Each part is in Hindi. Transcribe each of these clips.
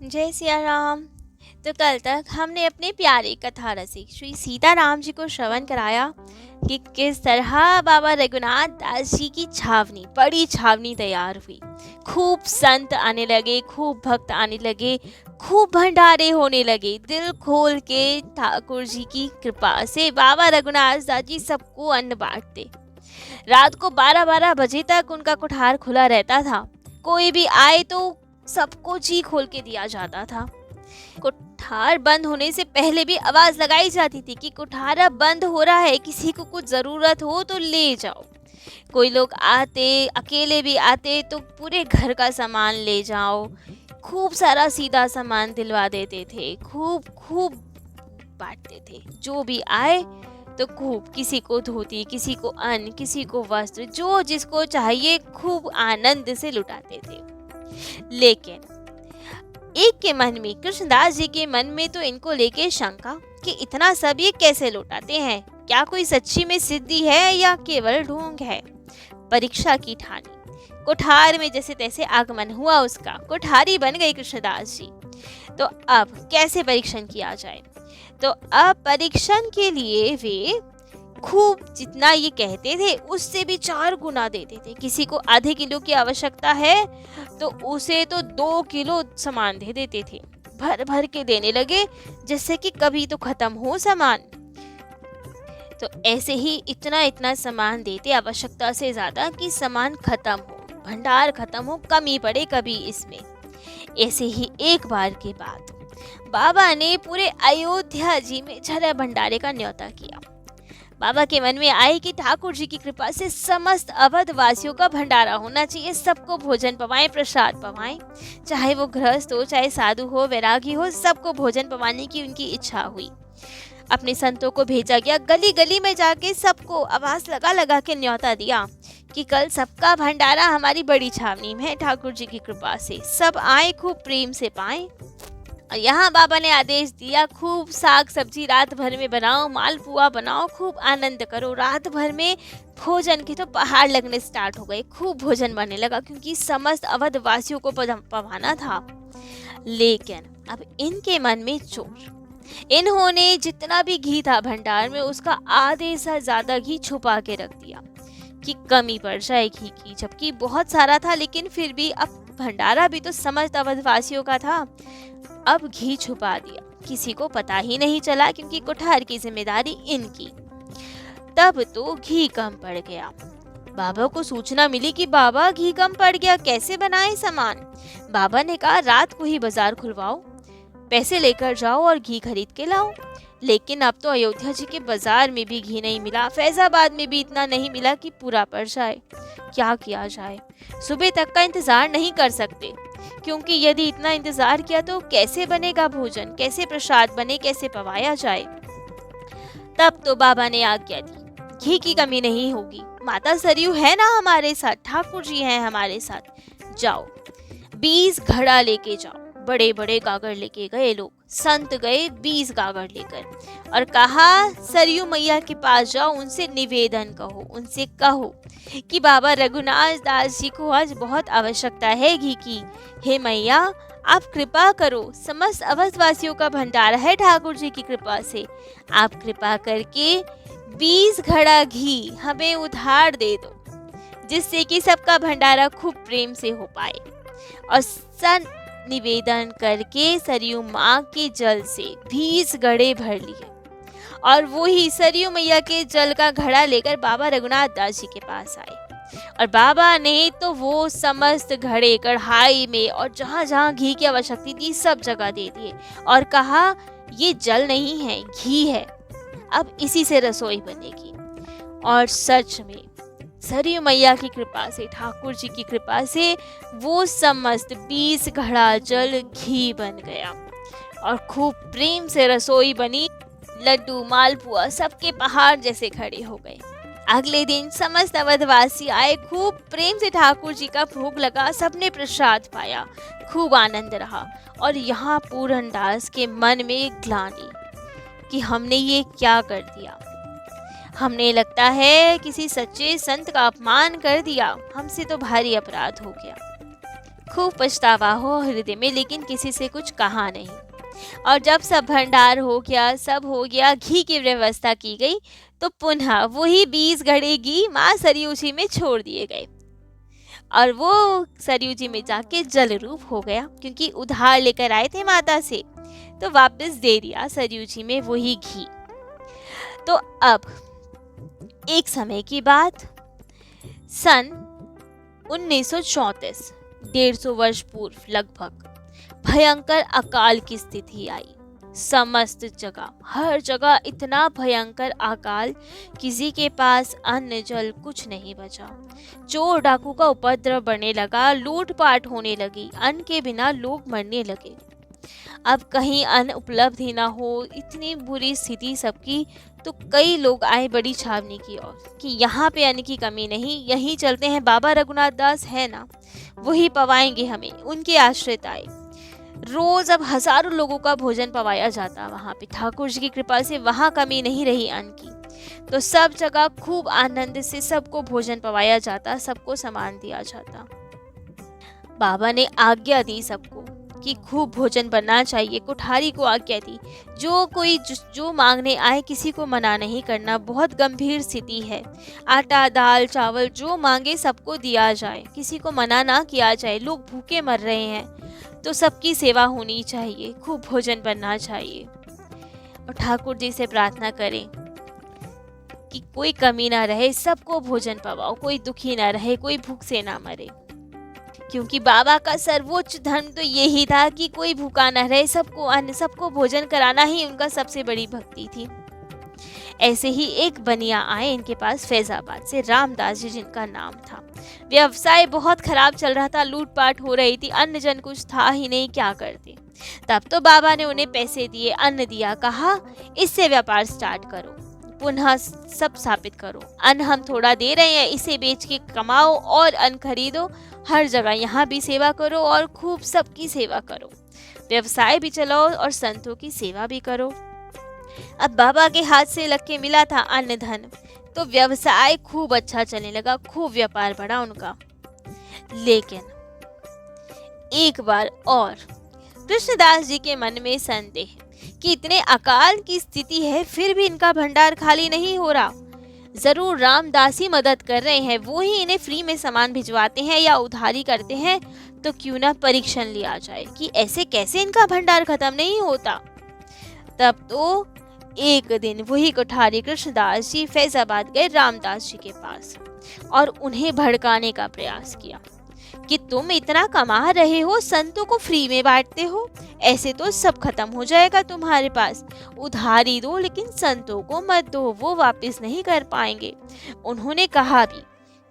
जय सिया राम। तो कल तक हमने अपने प्यारे कथा रसिक श्री सीताराम जी को श्रवण कराया कि किस तरह बाबा रघुनाथ दास जी की छावनी, बड़ी छावनी तैयार हुई। खूब संत आने लगे, खूब भक्त आने लगे, खूब भंडारे होने लगे। दिल खोल के ठाकुर जी की कृपा से बाबा रघुनाथ दास जी सबको अन्न बांटते। रात को 12-12 बजे तक उनका कुठार खुला रहता था। कोई भी आए तो सबको जी खोल के दिया जाता था। कुठार बंद होने से पहले भी आवाज लगाई जाती थी कि कुठार अब बंद हो रहा है, किसी को कुछ जरूरत हो तो ले जाओ। कोई लोग आते, अकेले भी आते तो पूरे घर का सामान ले जाओ। खूब सारा सीधा सामान दिलवा देते थे, खूब खूब बांटते थे। जो भी आए तो खूब, किसी को धोती, किसी को अन्न, किसी को वस्त्र, जो जिसको चाहिए खूब आनंद से लुटाते थे। लेकिन एक के मन में, कृष्णदास जी के मन में तो इनको लेके शंका कि इतना सब ये कैसे लुटाते हैं, क्या कोई सच्ची में सिद्धि है या केवल ढोंग है। परीक्षा की ठानी, कुठार में जैसे तैसे आगमन हुआ उसका, कुठारी बन गए कृष्णदास जी। तो अब कैसे परीक्षण किया जाए। तो अब परीक्षण के लिए वे खूब जितना ये कहते थे उससे भी 4 गुना देते थे। किसी को आधे किलो की आवश्यकता है तो उसे तो 2 किलो सामान दे देते थे। भर भर के देने लगे, जिससे कि कभी तो खत्म हो सामान। तो ऐसे ही इतना इतना सामान देते, आवश्यकता से ज्यादा, कि सामान खत्म हो, भंडार खत्म हो, कमी पड़े कभी इसमें। ऐसे ही एक बार के बाद बाबा ने पूरे अयोध्या जी में झरा भंडारे का न्योता किया। बाबा के मन में आए कि ठाकुर जी की कृपा से समस्त अवध वासियों का भंडारा होना चाहिए, सबको भोजन पवाएं, प्रसाद पवाएं। चाहे वो गृहस्थ हो, चाहे साधु हो, वैरागी हो, सबको भोजन पवाने की उनकी इच्छा हुई। अपने संतों को भेजा गया, गली गली में जाके सबको आवाज लगा लगा के न्योता दिया कि कल सबका भंडारा हमारी बड़ी छावनी में है, ठाकुर जी की कृपा से सब आए, खूब प्रेम से पाएं। और यहाँ बाबा ने आदेश दिया, खूब साग सब्जी रात भर में बनाओ, मालपुआ बनाओ, खूब आनंद करो। रात भर में भोजन के तो पहाड़ लगने स्टार्ट हो गए, खूब भोजन बनने लगा, क्योंकि समस्त अवध वासियों को पवाना था। लेकिन अब इनके मन में चोर, इन्होंने जितना भी घी था भंडार में उसका आधे से ज्यादा घी छुपा के रख दिया कि कमी पड़ जाए घी की, जबकि बहुत सारा था। लेकिन फिर भी अब भंडारा भी तो समस्त अवधवासियों का था। अब घी छुपा दिया, किसी को पता ही नहीं चला, क्योंकि कुठार की जिम्मेदारी इनकी। तब तो घी कम पड़ गया। बाबा को सूचना मिली कि बाबा घी कम पड़ गया, कैसे बनाए सामान। बाबा ने कहा रात को ही बाजार खुलवाओ, पैसे लेकर जाओ और घी खरीद के लाओ। लेकिन अब तो अयोध्या जी के बाजार में भी घी नहीं मिला, फैजाबाद में भी इतना नहीं मिला कि पूरा पड़ जाए। क्या किया जाए, सुबह तक का इंतजार नहीं कर सकते, क्योंकि यदि इतना इंतजार किया तो कैसे बनेगा भोजन, कैसे प्रसाद बने, कैसे पवाया जाए। तब तो बाबा ने आज्ञा दी, घी की कमी नहीं होगी, माता सरयू है ना हमारे साथ, ठाकुर जी हैं हमारे साथ, जाओ 20 घड़ा लेके जाओ। बड़े बड़े गागर लेके गए लोग, संत गए 20 गागर लेकर और कहा सरयू मैया के पास जाओ, उनसे निवेदन कहो, उनसे कहो कि बाबा रघुनाथ दास जी को आज बहुत आवश्यकता है घी की। हे मैया, आप कृपा करो, समस्त अवधवासियों का भंडारा है ठाकुर जी की कृपा से, आप कृपा करके 20 घड़ा घी हमें उधार दे दो, जिससे कि सबका भंडारा खूब प्रेम से हो पाए। और सन निवेदन करके सरयू माँ के जल से 20 घड़े भर लिए और वो ही सरयू मैया के जल का घड़ा लेकर बाबा रघुनाथ दास जी के पास आए। और बाबा ने तो वो समस्त घड़े कढ़ाई में और जहाँ जहाँ घी की आवश्यकता थी सब जगह दे दिए और कहा ये जल नहीं है, घी है, अब इसी से रसोई बनेगी। और सच में सरयू मैया की कृपा से, ठाकुर जी की कृपा से वो समस्त 20 घड़ा जल घी बन गया और खूब प्रेम से रसोई बनी। लड्डू, मालपुआ सबके पहाड़ जैसे खड़े हो गए। अगले दिन समस्त अवधवासी आए, खूब प्रेम से ठाकुर जी का भोग लगा, सबने प्रसाद पाया, खूब आनंद रहा। और यहाँ पूरनदास के मन में ग्लानि कि हमने ये क्या कर दिया, हमने लगता है किसी सच्चे संत का अपमान कर दिया, हमसे तो भारी अपराध हो गया। खूब पछतावा हो हृदय में, लेकिन किसी से कुछ कहा नहीं। और जब सब भंडार हो गया, सब हो गया, घी की व्यवस्था की गई, तो पुनः वही 20 घड़े घी माँ सरयू जी में छोड़ दिए गए और वो सरयू जी में जाके जल रूप हो गया, क्योंकि उधार लेकर आए थे माता से, तो वापस दे दिया सरयू जी में वही घी। तो अब एक समय की बात, सन 1934, 150 वर्ष पूर्व लगभग, भयंकर अकाल की स्थिति आई। समस्त जगह, हर जगह इतना भयंकर अकाल, किसी के पास अन्न जल कुछ नहीं बचा। चोर डाकू का उपद्रव बढ़ने लगा, लूटपाट होने लगी, अन्न के बिना लोग मरने लगे। अब कहीं अन्न उपलब्ध ही ना हो, इतनी बुरी स्थिति सबकी, तो कई लोग आए बड़ी छावनी की ओर कि यहाँ पे अन्न की कमी नहीं, यहीं चलते हैं, बाबा रघुनाथ दास है ना, वही पवाएंगे हमें। उनके आश्रित आए। रोज अब हजारों लोगों का भोजन पवाया जाता वहाँ पे। ठाकुर जी की कृपा से वहाँ कमी नहीं रही अन्न की, तो सब जगह खूब आनंद से सबको भोजन पवाया जाता, सबको सामान दिया जाता। बाबा ने आज्ञा दी सबको कि खूब भोजन बनना चाहिए। कुठारी को आज्ञा दी, जो कोई जो मांगने आए किसी को मना नहीं करना, बहुत गंभीर स्थिति है। आटा दाल चावल जो मांगे सबको दिया जाए, किसी को मना ना किया जाए। लोग भूखे मर रहे हैं, तो सबकी सेवा होनी चाहिए, खूब भोजन बनना चाहिए। और ठाकुर जी से प्रार्थना करें कि कोई कमी ना रहे, सबको भोजन पवाओ, कोई दुखी ना रहे, कोई भूख से ना मरे, क्योंकि बाबा का सर्वोच्च धर्म तो यही था कि कोई भूखा न रहे, सबको अन्न, सबको भोजन कराना ही उनका सबसे बड़ी भक्ति थी। ऐसे ही एक बनिया आए इनके पास फैजाबाद से, रामदास जी जिनका नाम था। व्यवसाय बहुत खराब चल रहा था, लूटपाट हो रही थी, अन्न जन कुछ था ही नहीं, क्या करते। तब तो बाबा ने उन्हें पैसे दिए, अन्न दिया, कहा इससे व्यापार स्टार्ट करो, पुनः सब स्थापित करो। अन्न हम थोड़ा दे रहे हैं, इसे बेच के कमाओ और अन्न खरीदो, हर जगह यहाँ भी सेवा करो और खूब सबकी सेवा करो, व्यवसाय भी चलाओ और संतों की सेवा भी करो। अब बाबा के हाथ से लग के मिला था अन्न धन, तो व्यवसाय खूब अच्छा चलने लगा, खूब व्यापार बढ़ा उनका। लेकिन एक बार और कृष्णदास जी के मन में संदेह कि इतने अकाल की स्थिति है, फिर भी इनका भंडार खाली नहीं हो रहा। जरूर रामदास ही मदद कर रहे हैं, वो ही इन्हें फ्री में सामान भिजवाते हैं या उधारी करते हैं, तो क्यों ना परीक्षण लिया जाए कि ऐसे कैसे इनका भंडार खत्म नहीं होता। तब तो एक दिन वही कोठारी कृष्णदास जी फैजाबाद गए रामदास जी के पास और उन्हें भड़काने का प्रयास किया कि तुम इतना कमा रहे हो, संतों को फ्री में बांटते हो, ऐसे तो सब खत्म हो जाएगा तुम्हारे पास। उधारी दो, लेकिन संतों को मत दो, वो वापस नहीं कर पाएंगे। उन्होंने कहा भी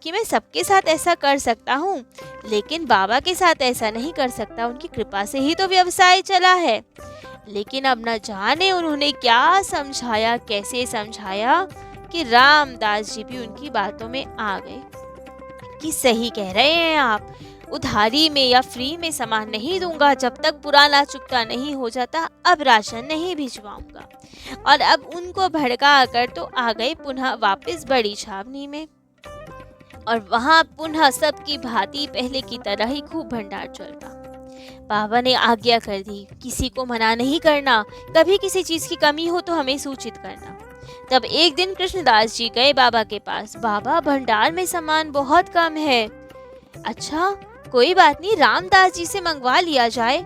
कि मैं सबके साथ ऐसा कर सकता हूँ, लेकिन बाबा के साथ ऐसा नहीं कर सकता, उनकी कृपा से ही तो व्यवसाय चला है। लेकिन अब न जाने उन्होंने क्या समझाया, कैसे समझाया कि रामदास जी भी उनकी बातों में आ गए कि सही कह रहे हैं आप, उधारी में या फ्री में सामान नहीं दूंगा जब तक पुराना चुकता नहीं हो जाता, अब राशन नहीं भिजवाऊंगा। और अब उनको भड़का कर तो आ गए पुनः वापस बड़ी छावनी में, और वहां पुनः सबकी भांति पहले की तरह ही खूब भंडार चलता। बाबा ने आज्ञा कर दी, किसी को मना नहीं करना, कभी किसी चीज की कमी हो तो हमें सूचित करना। तब एक दिन कृष्णदास जी गए बाबा के पास, बाबा भंडार में सामान बहुत कम है। अच्छा कोई बात नहीं, रामदास जी से मंगवा लिया जाए।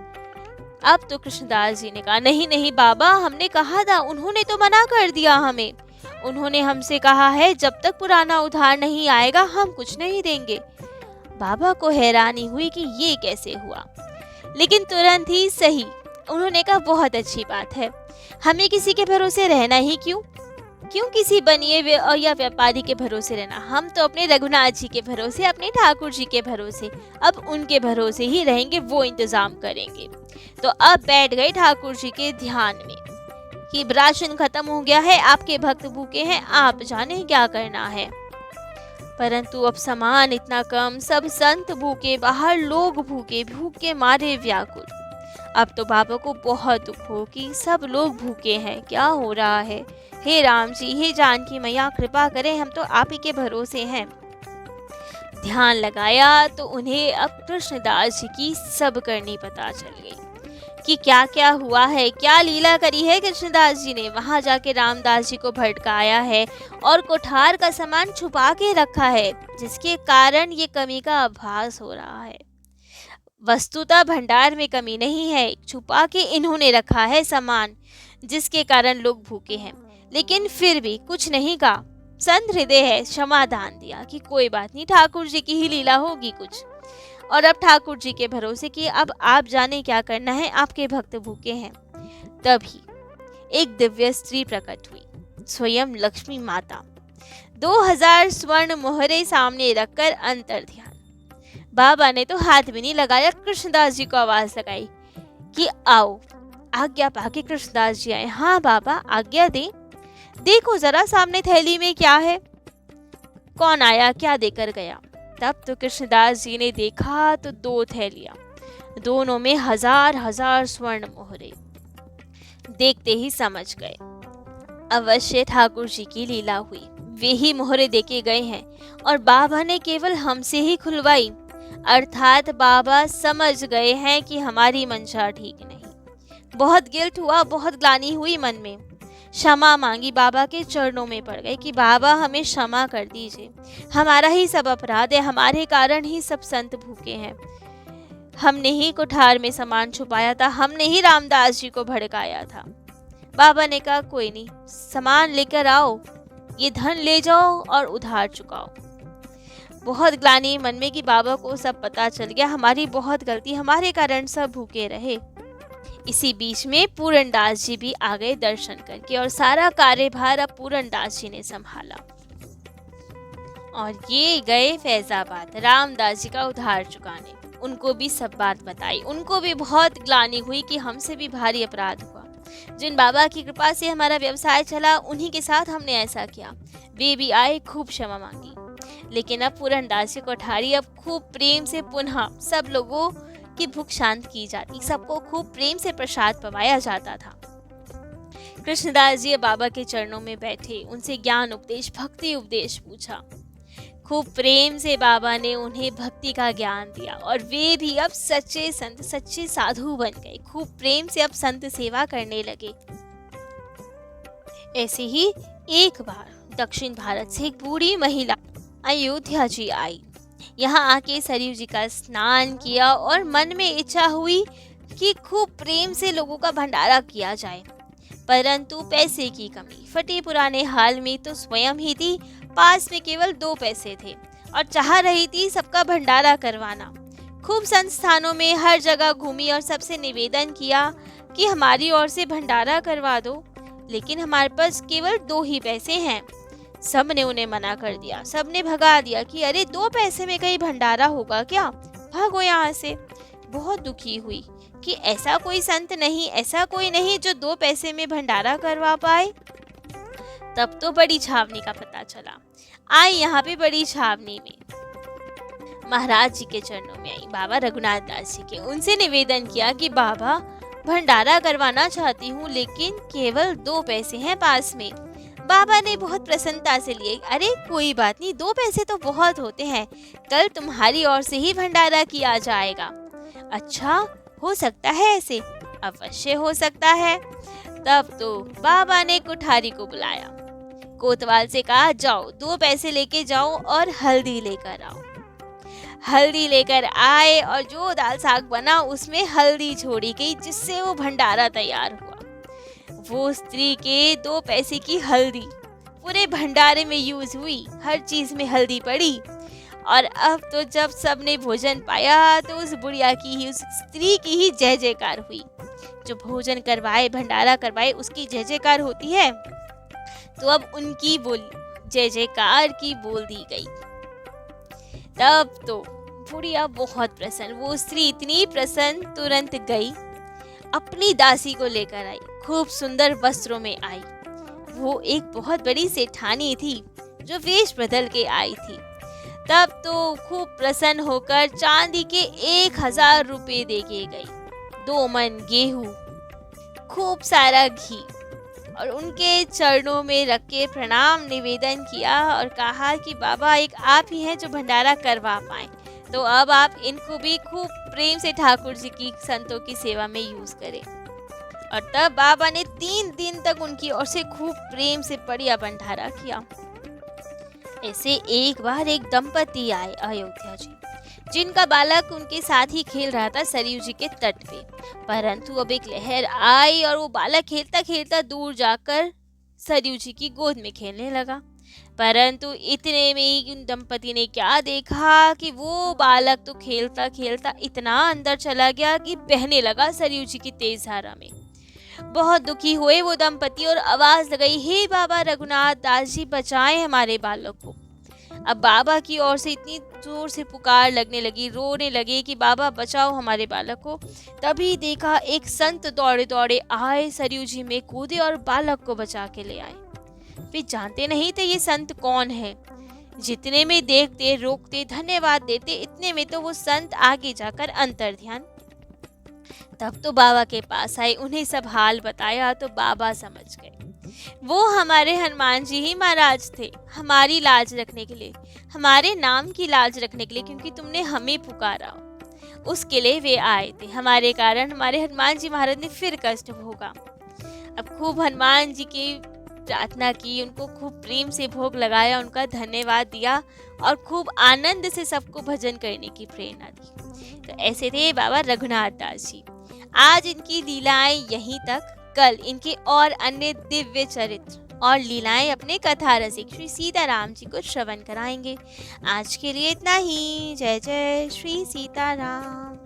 अब तो कृष्णदास जी ने कहा नहीं नहीं बाबा, हमने कहा था, उन्होंने तो मना कर दिया हमें, उन्होंने हमसे कहा है जब तक पुराना उधार नहीं आएगा हम कुछ नहीं देंगे। बाबा को हैरानी हुई कि ये कैसे हुआ, लेकिन तुरंत ही सही उन्होंने कहा बहुत अच्छी बात है, हमें किसी के भरोसे रहना ही क्यों किसी बनिए या व्यापारी के भरोसे रहना, हम तो अपने रघुनाथ जी के भरोसे, अपने ठाकुर जी के भरोसे, अब उनके भरोसे ही रहेंगे, वो इंतजाम करेंगे। तो अब बैठ गए ठाकुर जी के ध्यान में कि राशन खत्म हो गया है, आपके भक्त भूखे हैं, आप जाने क्या करना है। परंतु अब सामान इतना कम, सब संत भूखे, बाहर लोग भूखे, भूख के मारे व्याकुल। अब तो बाबा को बहुत दुख हो कि सब लोग भूखे हैं, क्या हो रहा है। हे राम जी, हे जानकी मैया, कृपा करें, हम तो आप ही के भरोसे हैं। ध्यान लगाया तो उन्हें अब कृष्णदास जी की सब करनी पता चल गई कि क्या क्या हुआ है, क्या लीला करी है कृष्णदास जी ने। वहां जाके रामदास जी को भटकाया है और कोठार का सामान छुपा के रखा है, जिसके कारण ये कमी का आभास हो रहा है। वस्तुतः भंडार में कमी नहीं है, छुपा के इन्होंने रखा है सामान, जिसके कारण लोग भूखे हैं। लेकिन फिर भी कुछ नहीं कहा, संत हृदय है, समाधान दिया कि कोई बात नहीं, ठाकुर जी की ही लीला होगी कुछ। और अब ठाकुर जी के भरोसे कि अब आप जाने क्या करना है, आपके भक्त भूखे हैं। तभी एक दिव्य स्त्री प्रकट हुई, स्वयं लक्ष्मी माता। 2000 स्वर्ण मोहरे सामने रखकर अंतर ध्यान। बाबा ने तो हाथ भी नहीं लगाया, कृष्णदास जी को आवाज लगाई कि आओ। आज्ञा पाके कृष्णदास जी आए। हाँ बाबा, आज्ञा दे। देखो जरा सामने थैली में क्या है। कौन आया, क्या देकर गया? तब तो कृष्णदास जी ने देखा तो 2 थैलियां, दोनों में 1000 स्वर्ण मोहरे। देखते ही समझ गए, अवश्य ठाकुर जी की लीला हुई। वे ही मोहरे देके गए हैं और बाबा ने केवल हमसे ही खुलवाई। अर्थात बाबा समझ गए हैं कि हमारी मंशा ठीक नहीं। बहुत गिल्ट हुआ, बहुत ग्लानि हुई मन में। क्षमा मांगी, बाबा के चरणों में पड़ गए कि बाबा हमें क्षमा कर दीजिए, हमारा ही सब अपराध है, हमारे कारण ही सब संत भूखे हैं। हमने ही कोठार में सामान छुपाया था, हमने ही रामदास जी को भड़काया था। बाबा ने कहा कोई नहीं, सामान लेकर आओ, ये धन ले जाओ और उधार चुकाओ। बहुत ग्लानि मन में कि बाबा को सब पता चल गया, हमारी बहुत गलती, हमारे कारण सब भूखे रहे। इसी बीच में पूरनदास जी भी आ गए दर्शन करके और सारा कार्यभार अब पूरनदास जी ने संभाला। और ये गए फैजाबाद रामदास जी का उधार चुकाने। उनको भी सब बात बताई, उनको भी बहुत ग्लानि हुई कि हमसे भी भारी अपराध हुआ। जिन बाबा की कृपा से हमारा व्यवसाय चला, उन्हीं के साथ हमने ऐसा किया। वे भी आए, खूब क्षमा मांगी। लेकिन अब पूरनदास जी कोठारी अब खूब प्रेम से पुनः सब लोगों की भूख शांत की जाती, सबको खूब प्रेम से प्रसाद पवाया जाता था। कृष्णदास जी बाबा के चरणों में बैठे, उनसे ज्ञान उपदेश, भक्ति उपदेश पूछा। खूब प्रेम से बाबा ने उन्हें भक्ति का ज्ञान दिया और वे भी अब सच्चे संत, सच्चे साधु बन गए। खूब प्रेम से अब संत सेवा करने लगे। ऐसे ही एक बार दक्षिण भारत से एक बूढ़ी महिला अयोध्या जी आई। यहाँ आके सरयू जी का स्नान किया और मन में इच्छा हुई कि खूब प्रेम से लोगों का भंडारा किया जाए। परंतु पैसे की कमी, फटे पुराने हाल में तो स्वयं ही थी, पास में केवल 2 पैसे थे और चाह रही थी सबका भंडारा करवाना। खूब संस्थानों में हर जगह घूमी और सबसे निवेदन किया कि हमारी ओर से भंडारा करवा दो, लेकिन हमारे पास केवल 2 ही पैसे हैं। सब ने उन्हें मना कर दिया, सब ने भगा दिया कि अरे 2 पैसे में कहीं भंडारा होगा क्या, भागो यहाँ से। बहुत दुखी हुई कि ऐसा कोई संत नहीं, ऐसा कोई नहीं जो 2 पैसे में भंडारा करवा पाए। तब तो बड़ी छावनी का पता चला। आई यहाँ पे बड़ी छावनी में महाराज जी के चरणों में आई, बाबा रघुनाथ दास जी के। उनसे निवेदन किया कि बाबा भंडारा करवाना चाहती हूँ, लेकिन केवल 2 पैसे हैं पास में। बाबा ने बहुत प्रसन्नता से लिए, अरे कोई बात नहीं, 2 पैसे तो बहुत होते हैं, कल तुम्हारी ओर से ही भंडारा किया जाएगा। अच्छा, हो सकता है ऐसे? अवश्य हो सकता है। तब तो बाबा ने कुठारी को बुलाया, कोतवाल से कहा जाओ 2 पैसे लेके जाओ और हल्दी लेकर आओ। हल्दी लेकर आए और जो दाल साग बना उसमें हल्दी छोड़ी गई, जिससे वो भंडारा तैयार हुआ। वो स्त्री के 2 पैसे की हल्दी पूरे भंडारे में यूज हुई, हर चीज में हल्दी पड़ी। और अब तो जब सबने भोजन पाया तो उस बुढ़िया की ही, उस स्त्री की ही जय जयकार हुई। जो भोजन करवाए, भंडारा करवाए, उसकी जय जयकार होती है। तो अब उनकी बोल जय जयकार की बोल दी गई। तब तो बुढ़िया बहुत प्रसन्न, वो स्त्री इतनी प्रसन्न, तुरंत गई, अपनी दासी को लेकर आई, खूब सुंदर वस्त्रों में आई। वो एक बहुत बड़ी सेठानी थी जो वेश बदल के आई थी। तब तो खूब प्रसन्न होकर चांदी के 1000 रुपए दे के गई, 2 मन गेहूं, खूब सारा घी, और उनके चरणों में रख के प्रणाम निवेदन किया और कहा कि बाबा एक आप ही हैं जो भंडारा करवा पाए, तो अब आप इनको भी खूब प्रेम से ठाकुर जी की संतों की सेवा में यूज करें। और तब बाबा ने 3 दिन तक उनकी ओर से खूब प्रेम से बढ़िया भंडारा किया। ऐसे एक बार एक दंपति आए अयोध्या जी, जिनका बालक उनके साथ ही खेल रहा था सरयू जी के तट पे। परंतु अब एक लहर आई और वो बालक खेलता खेलता दूर जाकर सरयू जी की गोद में खेलने लगा। परंतु इतने में ही उन दंपति ने क्या देखा कि वो बालक तो खेलता खेलता इतना अंदर चला गया कि बहने लगा सरयू जी की तेज धारा में। बहुत दुखी हुए वो दंपति और आवाज लगाई, हे बाबा रघुनाथ दास जी बचाएं हमारे बालक को। अब बाबा की ओर से इतनी जोर से पुकार लगने लगी, रोने लगे कि बाबा बचाओ हमारे बालक को। तभी देखा एक संत दौड़े दौड़े आए, सरयू जी में कूदे और बालक को बचा के ले आए। वे जानते नहीं थे ये संत कौन है। जितने में देखते रोकते धन्यवाद देते, इतने में तो वो संत आगे जाकर अंतर ध्यान। तब तो बाबा के पास आए, उन्हें सब हाल बताया तो बाबा समझ गए वो हमारे हनुमान जी ही महाराज थे, हमारी लाज रखने के लिए, हमारे नाम की लाज रखने के लिए, क्योंकि तुमने हमें पुकारा उसके लिए वे आए थे। हमारे कारण हमारे हनुमान जी महाराज ने फिर कष्ट भोगा। अब खूब हनुमान जी की प्रार्थना की, उनको खूब प्रेम से भोग लगाया, उनका धन्यवाद दिया और खूब आनंद से सबको भजन करने की प्रेरणा दी। तो ऐसे थे बाबा रघुनाथ दास जी। आज इनकी लीलाएं यहीं तक। कल इनके और अन्य दिव्य चरित्र और लीलाएं अपने कथा रसिक श्री सीताराम जी को श्रवण कराएंगे। आज के लिए इतना ही। जय जय श्री सीताराम।